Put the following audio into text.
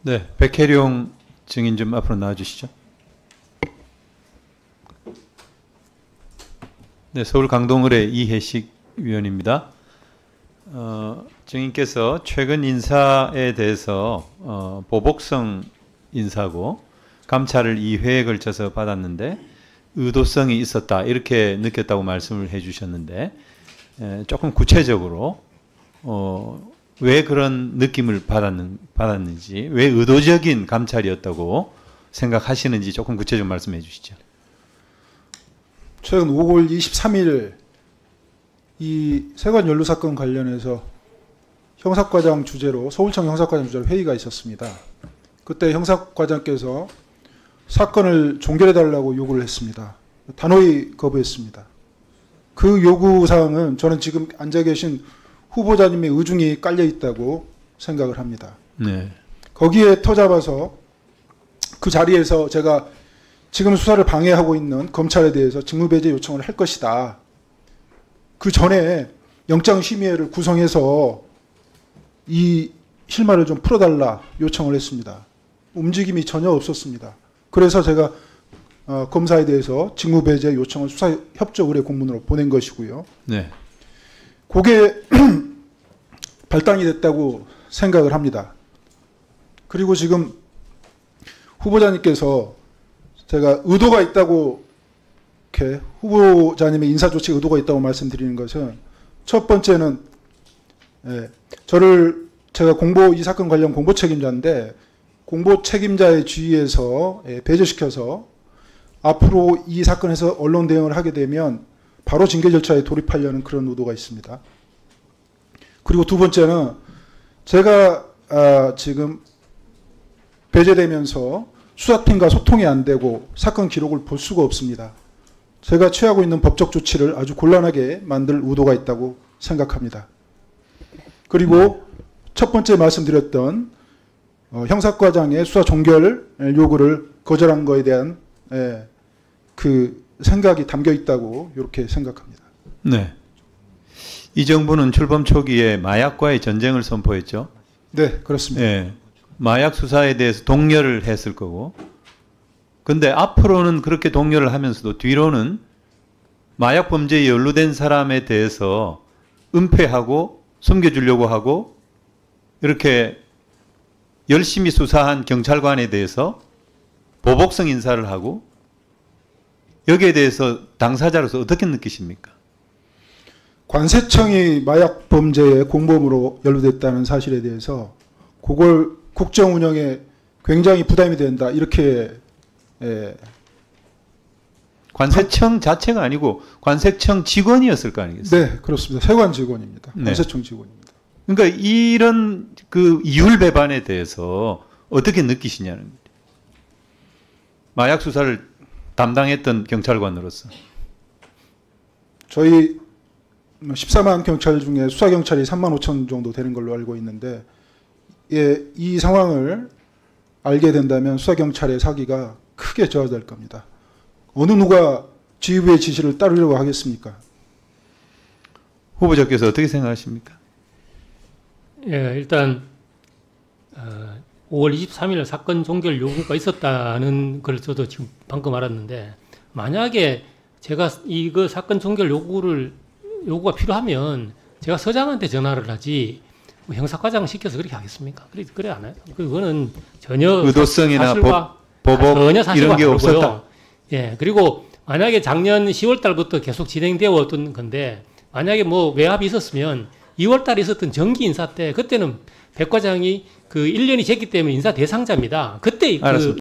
네, 백혜룡 증인 좀 앞으로 나와주시죠. 네, 서울 강동을의 이혜식 위원입니다. 증인께서 최근 인사에 대해서 보복성 인사고 감찰을 2회에 걸쳐서 받았는데 의도성이 있었다 이렇게 느꼈다고 말씀을 해주셨는데 조금 구체적으로 왜 그런 느낌을 받았는지, 왜 의도적인 감찰이었다고 생각하시는지 조금 구체적으로 말씀해 주시죠. 최근 5월 23일 이 세관 연루 사건 관련해서 형사과장 주재로 서울청 형사과장 주재로 회의가 있었습니다. 그때 형사과장께서 사건을 종결해달라고 요구를 했습니다. 단호히 거부했습니다. 그 요구사항은 저는 지금 앉아 계신 후보자님의 의중이 깔려 있다고 생각을 합니다. 네. 거기에 터잡아서 그 자리에서 제가 지금 수사를 방해하고 있는 검찰에 대해서 직무배제 요청을 할 것이다. 그 전에 영장심의회를 구성해서 이 실마리를 좀 풀어달라 요청을 했습니다. 움직임이 전혀 없었습니다. 그래서 제가 검사에 대해서 직무배제 요청을 수사협조의뢰 공문으로 보낸 것이고요. 네. 그게 발단이 됐다고 생각을 합니다. 그리고 지금 후보자님께서 제가 의도가 있다고 이렇게 후보자님의 인사조치 의도가 있다고 말씀드리는 것은 첫 번째는 제가 이 사건 관련 공보 책임자인데 공보 책임자의 지위에서 배제시켜서 앞으로 이 사건에서 언론 대응을 하게 되면 바로 징계 절차에 돌입하려는 그런 의도가 있습니다. 그리고 두 번째는 제가 지금 배제되면서 수사팀과 소통이 안 되고 사건 기록을 볼 수가 없습니다. 제가 취하고 있는 법적 조치를 아주 곤란하게 만들 의도가 있다고 생각합니다. 그리고 첫 번째 말씀드렸던 형사과장의 수사 종결 요구를 거절한 거에 대한 그 생각이 담겨 있다고 이렇게 생각합니다. 네. 이 정부는 출범 초기에 마약과의 전쟁을 선포했죠. 네, 그렇습니다. 네. 마약 수사에 대해서 독려를 했을 거고, 근데 앞으로는 그렇게 독려를 하면서도 뒤로는 마약 범죄에 연루된 사람에 대해서 은폐하고 숨겨주려고 하고 이렇게 열심히 수사한 경찰관에 대해서 보복성 인사를 하고, 여기에 대해서 당사자로서 어떻게 느끼십니까? 관세청이 마약 범죄의 공범으로 연루됐다는 사실에 대해서 그걸 국정 운영에 굉장히 부담이 된다. 이렇게 관세청 자체가 아니고 관세청 직원이었을 거 아니겠어요? 네, 그렇습니다. 세관 직원입니다. 네. 관세청 직원입니다. 그러니까 이런 그 이율 배반에 대해서 어떻게 느끼시냐는 거예요. 마약 수사를 담당했던 경찰관으로서. 저희 14만 경찰 중에 수사경찰이 3만 5천 정도 되는 걸로 알고 있는데 이 상황을 알게 된다면 수사경찰의 사기가 크게 저하될 겁니다. 어느 누가 지휘부의 지시를 따르려고 하겠습니까? 후보자께서 어떻게 생각하십니까? 예, 일단 5월 23일 사건 종결 요구가 있었다는 걸 저도 지금 방금 알았는데, 만약에 제가 이거 사건 종결 요구가 필요하면 제가 서장한테 전화를 하지 뭐 형사과장 시켜서 그렇게 하겠습니까? 그래 안 해요. 그거는 전혀 의도성이나 사실과 보복 전혀 사실과 이런 게 다르고요. 없었다. 예, 그리고 만약에 작년 10월 달부터 계속 진행되어 왔던 건데, 만약에 뭐 외압이 있었으면 2월 달에 있었던 정기 인사 때, 그때는 백 과장이 그 1년이 됐기 때문에 인사 대상자입니다. 그때 알았습니다.